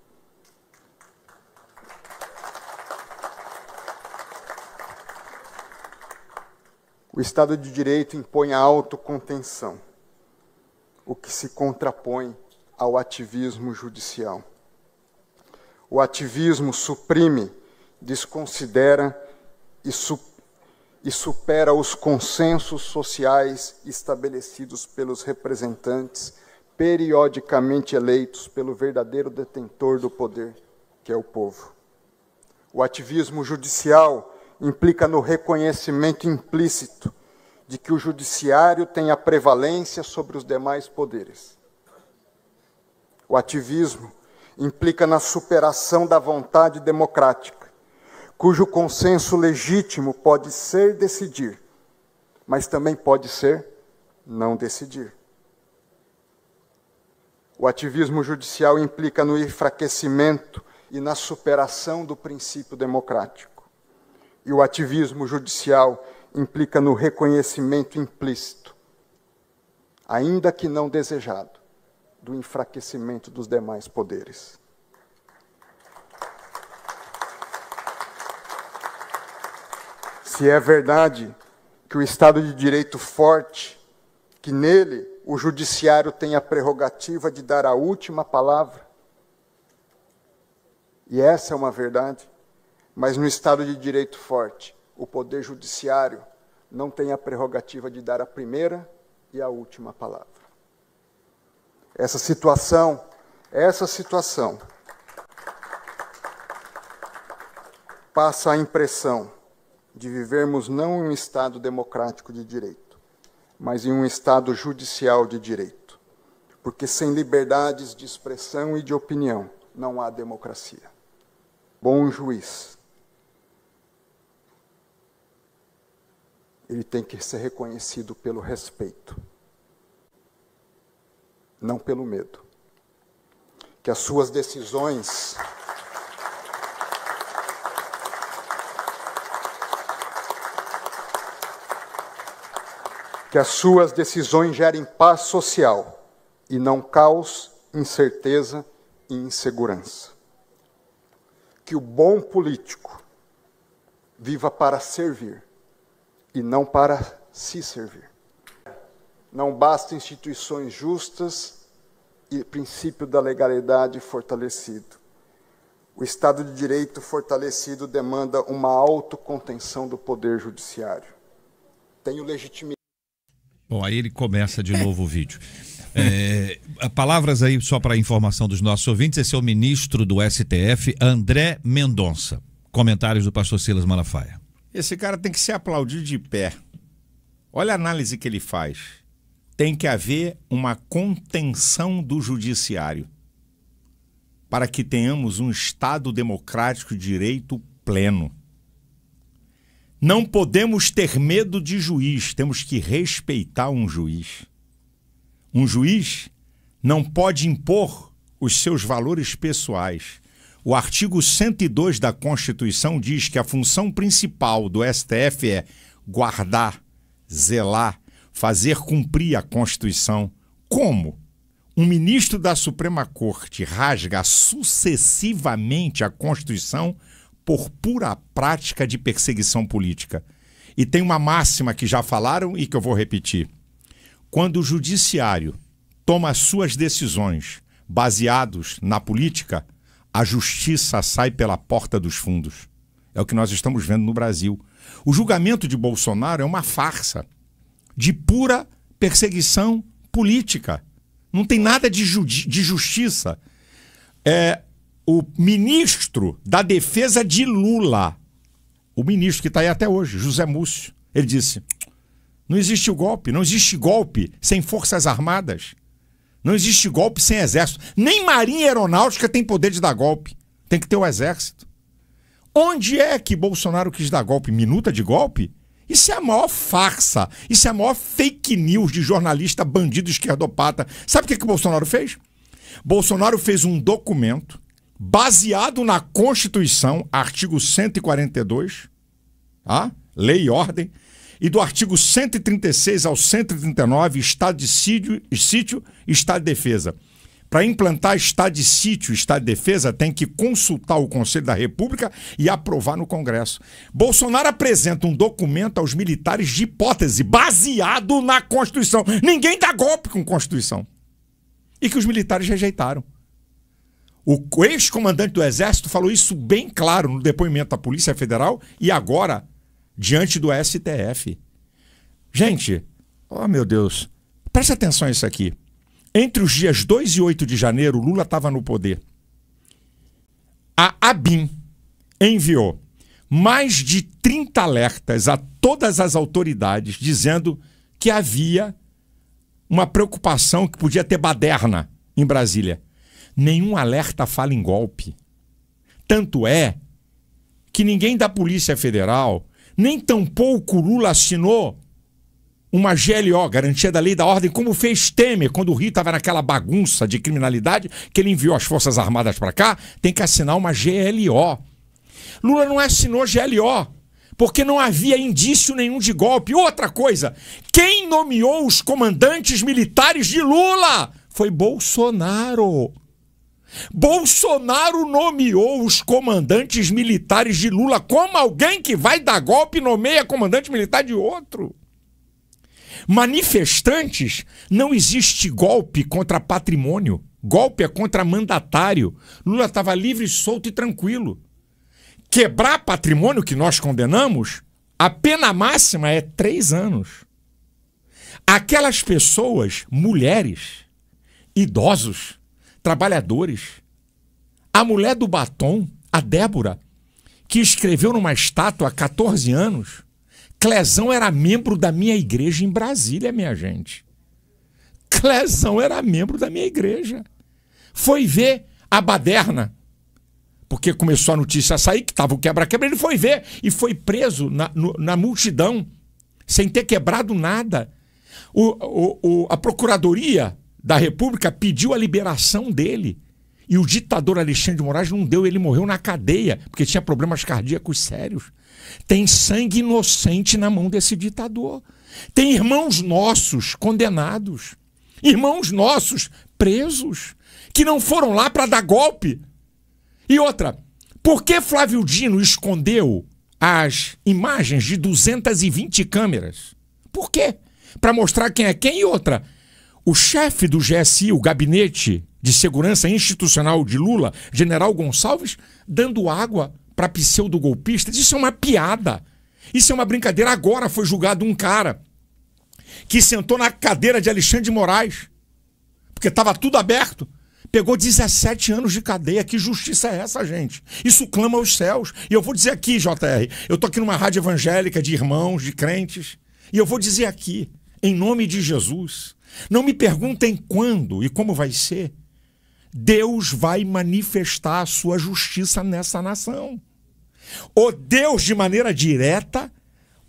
[SPEAKER 6] O Estado de Direito impõe a autocontenção, o que se contrapõe ao ativismo judicial. O ativismo suprime, desconsidera e supera os consensos sociais estabelecidos pelos representantes periodicamente eleitos pelo verdadeiro detentor do poder, que é o povo. O ativismo judicial implica no reconhecimento implícito de que o judiciário tem a prevalência sobre os demais poderes. O ativismo implica na superação da vontade democrática, cujo consenso legítimo pode ser decidir, mas também pode ser não decidir. O ativismo judicial implica no enfraquecimento e na superação do princípio democrático. E o ativismo judicial implica no reconhecimento implícito, ainda que não desejado, do enfraquecimento dos demais poderes. Se é verdade que o Estado de Direito forte, que nele o judiciário tem a prerrogativa de dar a última palavra, e essa é uma verdade, mas no Estado de Direito forte, o Poder Judiciário não tem a prerrogativa de dar a primeira e a última palavra. Essa situação passa a impressão de vivermos não em um Estado democrático de direito, mas em um Estado judicial de direito. Porque sem liberdades de expressão e de opinião, não há democracia. Bom juiz, ele tem que ser reconhecido pelo respeito, não pelo medo. Que as suas decisões gerem paz social e não caos, incerteza e insegurança. Que o bom político viva para servir e não para se servir. Não basta instituições justas e princípio da legalidade fortalecido. O Estado de Direito fortalecido demanda uma autocontenção do Poder Judiciário. Tenho legitimidade.
[SPEAKER 2] Bom, aí ele começa de novo o vídeo. Palavras aí só para informação dos nossos ouvintes. Esse é o ministro do STF, André Mendonça. Comentários do pastor Silas Malafaia.
[SPEAKER 3] Esse cara tem que ser aplaudido de pé. Olha a análise que ele faz. Tem que haver uma contenção do judiciário para que tenhamos um Estado democrático de direito pleno. Não podemos ter medo de juiz, temos que respeitar um juiz. Um juiz não pode impor os seus valores pessoais. O artigo 102 da Constituição diz que a função principal do STF é guardar, zelar, fazer cumprir a Constituição. Como? Um ministro da Suprema Corte rasga sucessivamente a Constituição por pura prática de perseguição política. E tem uma máxima que já falaram e que eu vou repetir. Quando o judiciário toma suas decisões baseados na política, a justiça sai pela porta dos fundos. É o que nós estamos vendo no Brasil. O julgamento de Bolsonaro é uma farsa de pura perseguição política. Não tem nada de justiça. O ministro da defesa de Lula, o ministro que está aí até hoje, José Múcio, ele disse: não existe o golpe, não existe golpe sem forças armadas, não existe golpe sem exército, nem marinha e aeronáutica tem poder de dar golpe, tem que ter o exército. Onde é que Bolsonaro quis dar golpe? Minuta de golpe? Isso é a maior farsa, isso é a maior fake news de jornalista bandido esquerdopata. Sabe o que o Bolsonaro fez? Bolsonaro fez um documento baseado na Constituição, artigo 142, lei e ordem, e do artigo 136 ao 139, estado de sítio e estado de defesa. Para implantar estado de sítio e estado de defesa, tem que consultar o Conselho da República e aprovar no Congresso. Bolsonaro apresenta um documento aos militares de hipótese, baseado na Constituição. Ninguém dá golpe com Constituição. E que os militares rejeitaram. O ex-comandante do Exército falou isso bem claro no depoimento da Polícia Federal e agora diante do STF. Gente, oh meu Deus, preste atenção a isso aqui. Entre os dias 2 e 8 de janeiro, Lula estava no poder. A ABIN enviou mais de 30 alertas a todas as autoridades dizendo que havia uma preocupação que podia ter baderna em Brasília. Nenhum alerta fala em golpe. Tanto é que ninguém da Polícia Federal, nem tampouco Lula assinou uma GLO, Garantia da Lei e da Ordem, como fez Temer, quando o Rio estava naquela bagunça de criminalidade, que ele enviou as Forças Armadas para cá, tem que assinar uma GLO. Lula não assinou GLO, porque não havia indício nenhum de golpe. Outra coisa, quem nomeou os comandantes militares de Lula foi Bolsonaro. Bolsonaro nomeou os comandantes militares de Lula. Como alguém que vai dar golpe nomeia comandante militar de outro? Manifestantes, não existe golpe contra patrimônio. Golpe é contra mandatário. Lula estava livre, solto e tranquilo. Quebrar patrimônio, que nós condenamos, a pena máxima é 3 anos. Aquelas pessoas, mulheres, idosos, trabalhadores, a mulher do batom, a Débora, que escreveu numa estátua há 14 anos, Clezão era membro da minha igreja em Brasília, minha gente. Clezão era membro da minha igreja. Foi ver a baderna, porque começou a notícia a sair que estava o quebra-quebra, ele foi ver e foi preso na multidão, sem ter quebrado nada. A Procuradoria da República pediu a liberação dele. E o ditador Alexandre de Moraes não deu, ele morreu na cadeia, porque tinha problemas cardíacos sérios. Tem sangue inocente na mão desse ditador. Tem irmãos nossos condenados. Irmãos nossos presos, que não foram lá para dar golpe. E outra, por que Flávio Dino escondeu as imagens de 220 câmeras? Por quê? Para mostrar quem é quem. E outra, o chefe do GSI, o Gabinete de Segurança Institucional de Lula, General Gonçalves, dando água para pseudo-golpistas. Isso é uma piada. Isso é uma brincadeira. Agora foi julgado um cara que sentou na cadeira de Alexandre de Moraes, porque estava tudo aberto. Pegou 17 anos de cadeia. Que justiça é essa, gente? Isso clama aos céus. E eu vou dizer aqui, JR, eu estou aqui numa rádio evangélica de irmãos, de crentes, e eu vou dizer aqui, em nome de Jesus, não me perguntem quando e como vai ser. Deus vai manifestar a sua justiça nessa nação. Ou Deus de maneira direta,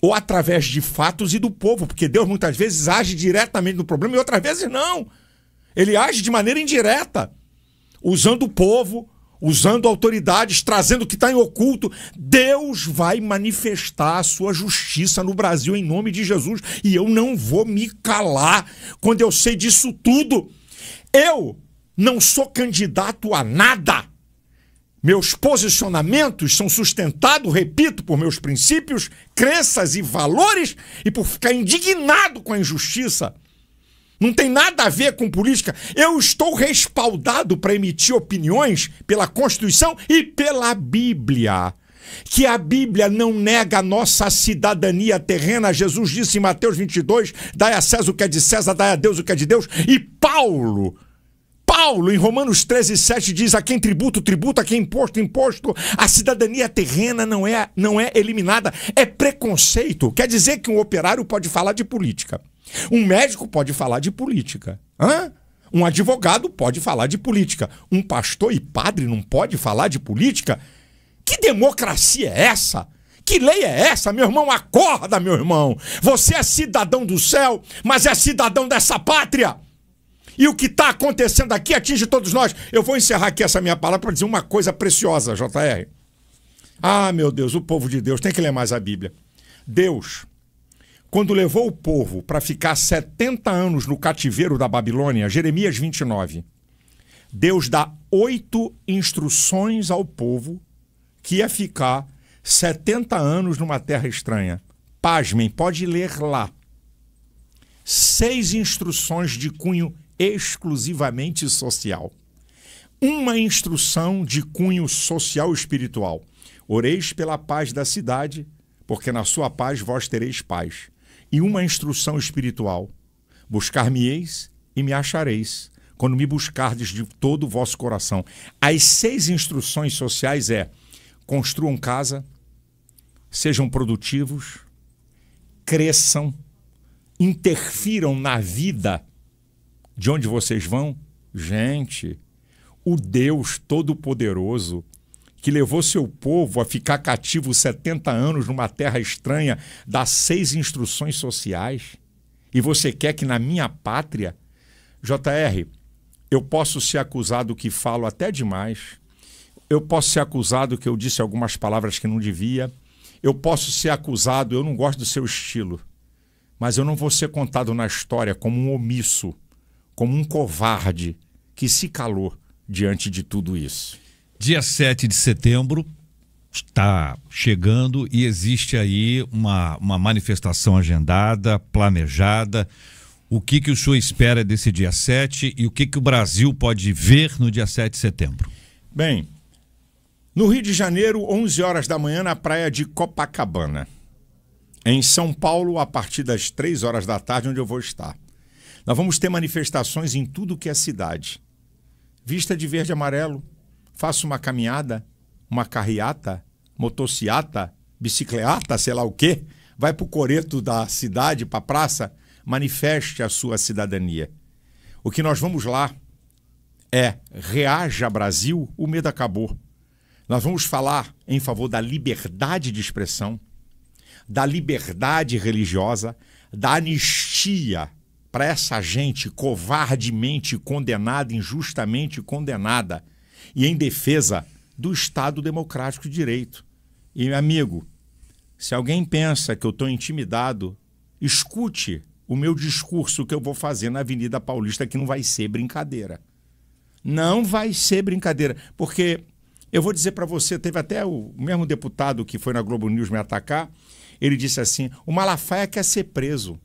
[SPEAKER 3] ou através de fatos e do povo, porque Deus muitas vezes age diretamente no problema e outras vezes não. Ele age de maneira indireta, usando o povo, usando autoridades, trazendo o que está em oculto. Deus vai manifestar a sua justiça no Brasil em nome de Jesus. E eu não vou me calar quando eu sei disso tudo. Eu não sou candidato a nada. Meus posicionamentos são sustentados, repito, por meus princípios, crenças e valores e por ficar indignado com a injustiça. Não tem nada a ver com política. Eu estou respaldado para emitir opiniões pela Constituição e pela Bíblia. Que a Bíblia não nega a nossa cidadania terrena. Jesus disse em Mateus 22, dai a César o que é de César, dai a Deus o que é de Deus. E Paulo, em Romanos 13:7 diz, a quem tributo, tributo, a quem imposto, imposto. A cidadania terrena não é eliminada, é preconceito. Quer dizer que um operário pode falar de política. Um médico pode falar de política. Um advogado pode falar de política. Um pastor e padre não pode falar de política? Que democracia é essa? Que lei é essa? Meu irmão, acorda, meu irmão. Você é cidadão do céu, mas é cidadão dessa pátria. E o que está acontecendo aqui atinge todos nós. Eu vou encerrar aqui essa minha palavra para dizer uma coisa preciosa, JR. Ah, meu Deus, o povo de Deus tem que ler mais a Bíblia. Deus, quando levou o povo para ficar 70 anos no cativeiro da Babilônia, Jeremias 29, Deus dá 8 instruções ao povo que ia ficar 70 anos numa terra estranha. Pasmem, pode ler lá. 6 instruções de cunho exclusivamente social. uma instrução de cunho social e espiritual. Oreis pela paz da cidade, porque na sua paz vós tereis paz. E uma instrução espiritual. Buscar-me-eis e me achareis, quando me buscardes de todo o vosso coração. As 6 instruções sociais é: construam casa, sejam produtivos, cresçam, interfiram na vida de onde vocês vão. Gente, o Deus Todo-Poderoso, que levou seu povo a ficar cativo 70 anos numa terra estranha, dá 6 instruções sociais. E você quer que na minha pátria, JR, eu posso ser acusado que falo até demais, eu posso ser acusado que eu disse algumas palavras que não devia, eu posso ser acusado, eu não gosto do seu estilo, mas eu não vou ser contado na história como um omisso, como um covarde que se calou diante de tudo isso.
[SPEAKER 2] Dia 7 de setembro está chegando e existe aí uma manifestação agendada, planejada. O que o senhor espera desse dia 7 e o que o Brasil pode ver no dia 7 de setembro?
[SPEAKER 3] Bem, no Rio de Janeiro, 11 horas da manhã, na praia de Copacabana. Em São Paulo, a partir das 3 horas da tarde, onde eu vou estar. Nós vamos ter manifestações em tudo que é cidade. Vista de verde e amarelo, faça uma caminhada, uma carreata, motociata, bicicleta, sei lá o quê, vai para o coreto da cidade, para a praça, manifeste a sua cidadania. O que nós vamos lá é: reaja Brasil, o medo acabou. Nós vamos falar em favor da liberdade de expressão, da liberdade religiosa, da anistia para essa gente covardemente condenada, injustamente condenada, e em defesa do Estado Democrático de Direito. E, meu amigo, se alguém pensa que eu estou intimidado, escute o meu discurso que eu vou fazer na Avenida Paulista, que não vai ser brincadeira. Não vai ser brincadeira, porque eu vou dizer para você, teve até o mesmo deputado que foi na Globo News me atacar, ele disse assim: o Malafaia quer ser preso.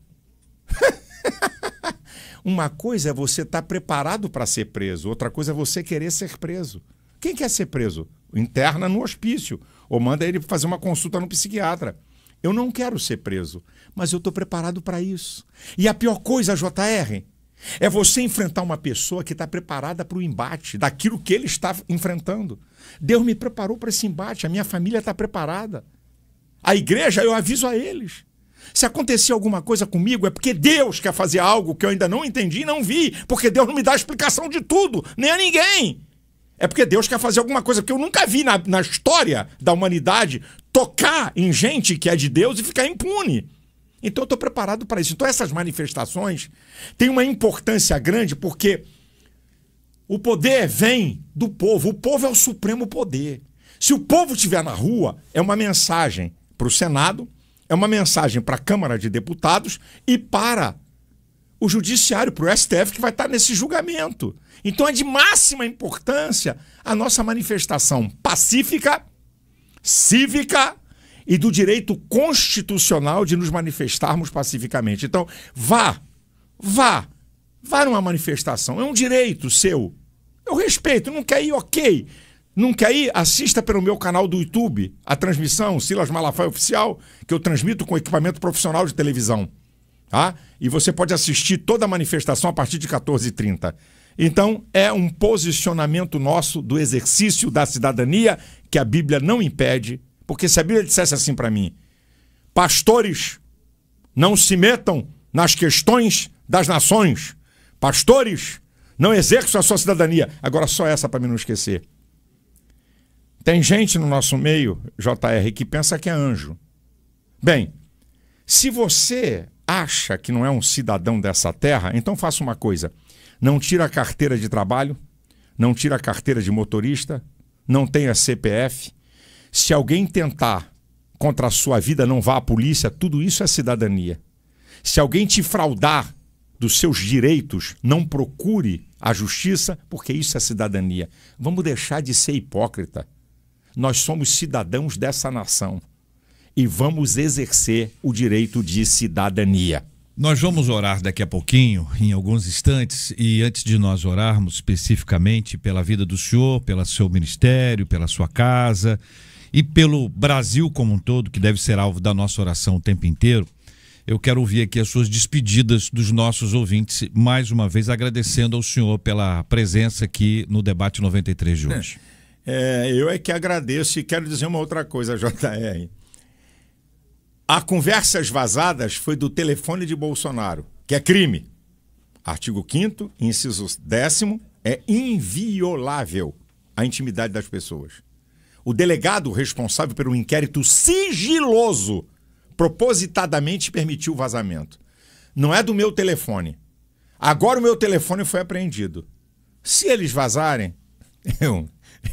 [SPEAKER 3] Uma coisa é você estar preparado para ser preso, outra coisa é você querer ser preso. Quem quer ser preso? Interna no hospício, ou manda ele fazer uma consulta no psiquiatra. Eu não quero ser preso, mas eu estou preparado para isso. E a pior coisa, JR, é você enfrentar uma pessoa que está preparada para o embate daquilo que ele está enfrentando. Deus me preparou para esse embate, a minha família está preparada. A igreja, eu aviso a eles. Se acontecer alguma coisa comigo, é porque Deus quer fazer algo que eu ainda não entendi e não vi, porque Deus não me dá explicação de tudo, nem a ninguém. É porque Deus quer fazer alguma coisa que eu nunca vi na história da humanidade, tocar em gente que é de Deus e ficar impune. Então eu estou preparado para isso. Então essas manifestações têm uma importância grande, porque o poder vem do povo. O povo é o supremo poder. Se o povo estiver na rua, é uma mensagem para o Senado, é uma mensagem para a Câmara de Deputados e para o Judiciário, para o STF, que vai estar nesse julgamento. Então é de máxima importância a nossa manifestação pacífica, cívica e do direito constitucional de nos manifestarmos pacificamente. Então, vá numa manifestação, é um direito seu. Eu respeito, não quer ir, ok. Não quer ir? Assista pelo meu canal do YouTube a transmissão Silas Malafaia Oficial, que eu transmito com equipamento profissional de televisão. Tá? E você pode assistir toda a manifestação a partir de 14h30. Então, é um posicionamento nosso do exercício da cidadania que a Bíblia não impede, porque se a Bíblia dissesse assim para mim: pastores, não se metam nas questões das nações. Pastores, não exerçam a sua cidadania. Agora, só essa para mim não esquecer. Tem gente no nosso meio, JR, que pensa que é anjo. Bem, se você acha que não é um cidadão dessa terra, então faça uma coisa: não tira a carteira de trabalho, não tira a carteira de motorista, não tenha CPF. Se alguém tentar contra a sua vida, não vá à polícia, tudo isso é cidadania. Se alguém te fraudar dos seus direitos, não procure a justiça, porque isso é cidadania. Vamos deixar de ser hipócrita. Nós somos cidadãos dessa nação e vamos exercer o direito de cidadania.
[SPEAKER 2] Nós vamos orar daqui a pouquinho, em alguns instantes, e antes de nós orarmos especificamente pela vida do senhor, pelo seu ministério, pela sua casa e pelo Brasil como um todo, que deve ser alvo da nossa oração o tempo inteiro, eu quero ouvir aqui as suas despedidas dos nossos ouvintes, mais uma vez agradecendo ao senhor pela presença aqui no Debate 93 de hoje.
[SPEAKER 3] Eu é que agradeço e quero dizer uma outra coisa, JR. A conversas vazadas foi do telefone de Bolsonaro, que é crime. Artigo 5º, inciso 10º, é inviolável a intimidade das pessoas. O delegado responsável pelo inquérito sigiloso propositadamente permitiu o vazamento. Não é do meu telefone. Agora o meu telefone foi apreendido. Se eles vazarem,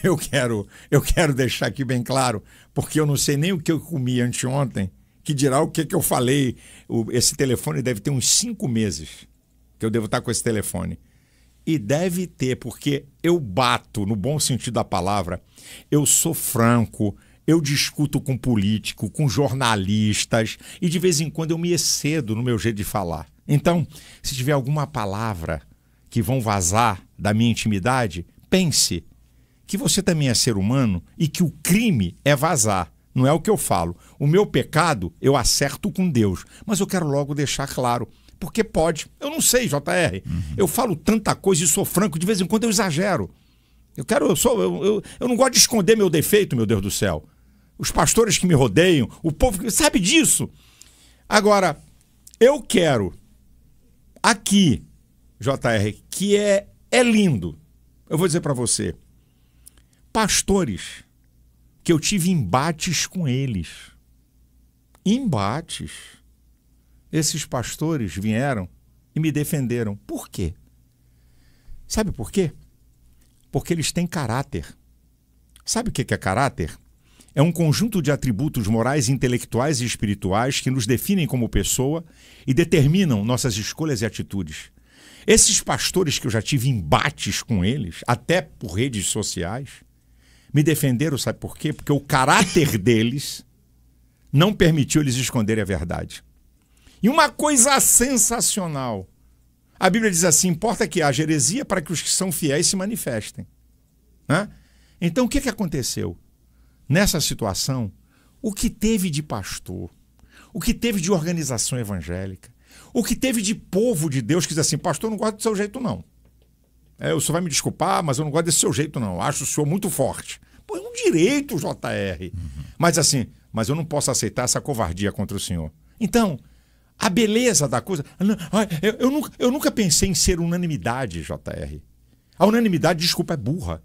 [SPEAKER 3] eu quero deixar aqui bem claro, porque eu não sei nem o que eu comi anteontem, que dirá o que eu falei. Esse telefone deve ter uns 5 meses que eu devo estar com esse telefone. E deve ter, porque eu bato, no bom sentido da palavra, eu sou franco, eu discuto com político, com jornalistas, e de vez em quando eu me excedo no meu jeito de falar. Então, se tiver alguma palavra que vão vazar da minha intimidade, pense que você também é ser humano e que o crime é vazar. Não é o que eu falo. O meu pecado eu acerto com Deus. Mas eu quero logo deixar claro. Porque pode. Eu não sei, JR. Eu falo tanta coisa e sou franco. De vez em quando eu exagero. Eu não gosto de esconder meu defeito, meu Deus do céu. Os pastores que me rodeiam, o povo que sabe disso. Agora, eu quero aqui, JR, que é lindo. Eu vou dizer para você. Pastores que eu tive embates com eles. Embates. Esses pastores vieram e me defenderam. Por quê? Sabe por quê? Porque eles têm caráter. Sabe o que é caráter? É um conjunto de atributos morais, intelectuais e espirituais que nos definem como pessoa e determinam nossas escolhas e atitudes. Esses pastores que eu já tive embates com eles, até por redes sociais, me defenderam, sabe por quê? Porque o caráter deles não permitiu eles esconderem a verdade. E uma coisa sensacional. A Bíblia diz assim, importa que haja heresia para que os que são fiéis se manifestem. Né? Então, o que aconteceu? Nessa situação, o que teve de pastor, o que teve de organização evangélica, o que teve de povo de Deus que diz assim, pastor, eu não gosto do seu jeito, não. O senhor vai me desculpar, mas eu não gosto desse seu jeito, não. Eu acho o senhor muito forte. Pô, é um direito, JR. Mas assim, mas eu não posso aceitar essa covardia contra o senhor. Então, a beleza da coisa... Eu nunca pensei em ser unanimidade, JR. A unanimidade, desculpa, é burra.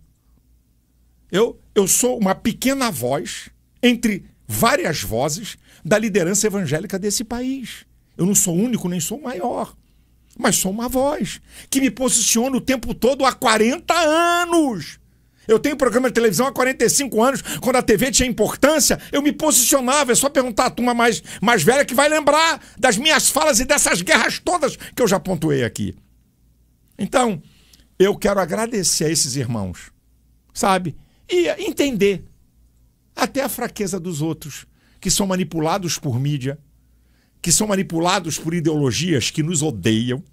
[SPEAKER 3] Eu sou uma pequena voz entre várias vozes da liderança evangélica desse país. Eu não sou único, nem sou maior. Mas sou uma voz que me posiciona o tempo todo há 40 anos. Eu tenho programa de televisão há 45 anos. Quando a TV tinha importância, eu me posicionava. É só perguntar à turma mais velha que vai lembrar das minhas falas e dessas guerras todas que eu já pontuei aqui. Então, eu quero agradecer a esses irmãos, sabe? E entender até a fraqueza dos outros, que são manipulados por mídia, que são manipulados por ideologias que nos odeiam,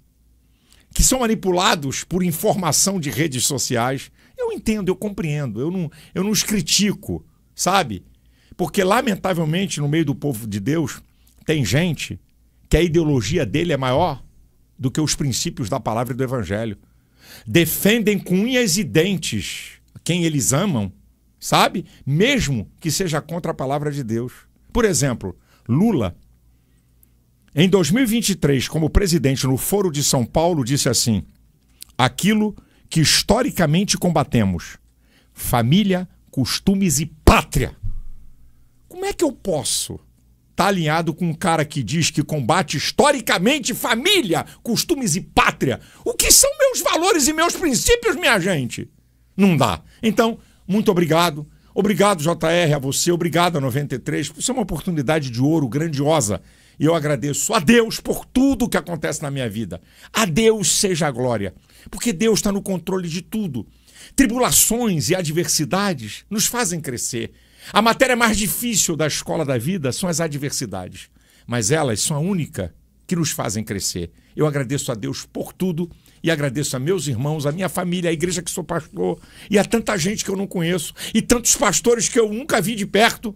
[SPEAKER 3] que são manipulados por informação de redes sociais. Eu entendo, eu compreendo, eu não os critico, sabe? Porque, lamentavelmente, no meio do povo de Deus, tem gente que a ideologia dele é maior do que os princípios da palavra e do evangelho. Defendem com unhas e dentes quem eles amam, sabe? Mesmo que seja contra a palavra de Deus. Por exemplo, Lula, em 2023, como presidente no Foro de São Paulo, disse assim, aquilo que historicamente combatemos, família, costumes e pátria. Como é que eu posso estar alinhado com um cara que diz que combate historicamente família, costumes e pátria? O que são meus valores e meus princípios, minha gente? Não dá. Então, muito obrigado. Obrigado, JR, a você. Obrigado a 93. Isso é uma oportunidade de ouro grandiosa. E eu agradeço a Deus por tudo que acontece na minha vida. A Deus seja a glória. Porque Deus está no controle de tudo. Tribulações e adversidades nos fazem crescer. A matéria mais difícil da escola da vida são as adversidades. Mas elas são a única que nos fazem crescer. Eu agradeço a Deus por tudo e agradeço a meus irmãos, a minha família, a igreja que sou pastor e a tanta gente que eu não conheço e tantos pastores que eu nunca vi de perto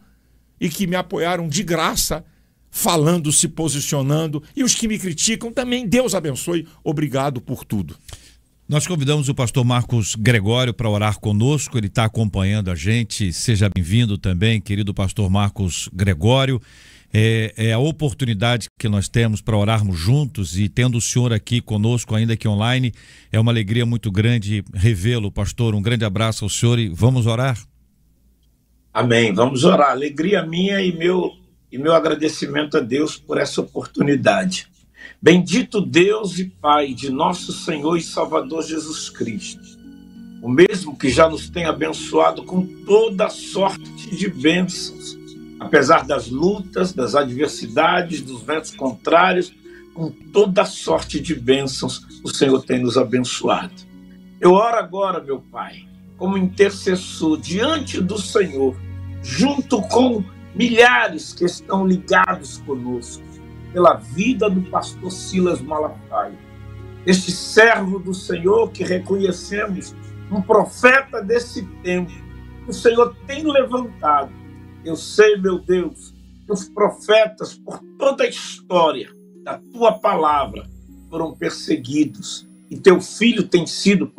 [SPEAKER 3] e que me apoiaram de graça, falando, se posicionando, e os que me criticam também. Deus abençoe. Obrigado por tudo.
[SPEAKER 2] Nós convidamos o pastor Marcos Gregório para orar conosco, ele está acompanhando a gente. Seja bem-vindo também, querido pastor Marcos Gregório. É a oportunidade que nós temos para orarmos juntos, e tendo o senhor aqui conosco, ainda que online, é uma alegria muito grande revê-lo, pastor. Um grande abraço ao senhor e vamos orar?
[SPEAKER 7] Amém, vamos orar. Alegria minha e meu agradecimento a Deus por essa oportunidade. Bendito Deus e Pai de nosso Senhor e Salvador Jesus Cristo, o mesmo que já nos tem abençoado com toda sorte de bênçãos, apesar das lutas, das adversidades, dos ventos contrários, com toda sorte de bênçãos, o Senhor tem nos abençoado. Eu oro agora, meu Pai, como intercessor diante do Senhor, junto com milhares que estão ligados conosco, pela vida do pastor Silas Malafaia, este servo do Senhor que reconhecemos um profeta desse tempo, que o Senhor tem levantado. Eu sei, meu Deus, que os profetas, por toda a história da tua palavra, foram perseguidos, e teu filho tem sido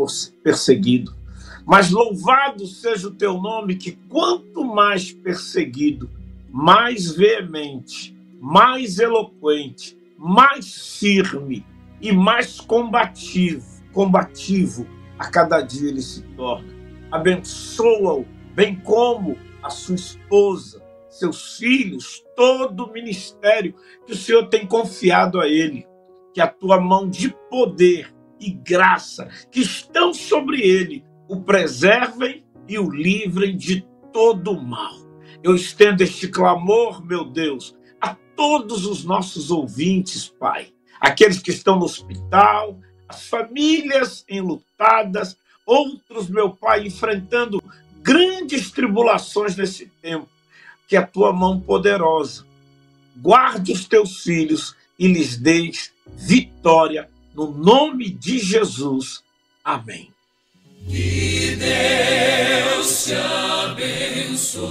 [SPEAKER 7] perseguido. Mas louvado seja o teu nome, que quanto mais perseguido, mais veemente, mais eloquente, mais firme e mais combativo a cada dia ele se torna. Abençoa-o, bem como a sua esposa, seus filhos, todo o ministério que o Senhor tem confiado a ele. Que a tua mão de poder e graça que estão sobre ele o preservem e o livrem de todo o mal. Eu estendo este clamor, meu Deus, a todos os nossos ouvintes, Pai. Aqueles que estão no hospital, as famílias enlutadas, outros, meu Pai, enfrentando grandes tribulações nesse tempo. Que a tua mão poderosa guarde os teus filhos e lhes deis vitória no nome de Jesus. Amém.
[SPEAKER 8] Que Deus te abençoe.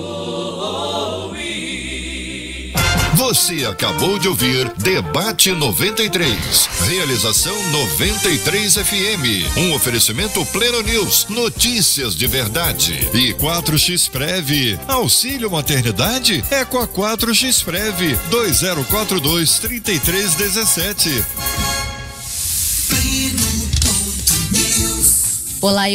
[SPEAKER 1] Você acabou de ouvir Debate 93. Realização 93 FM. Um oferecimento Pleno News. Notícias de verdade. E 4xPrev. Auxílio maternidade? É com a 4xPrev. 2042-3317.
[SPEAKER 8] Olá,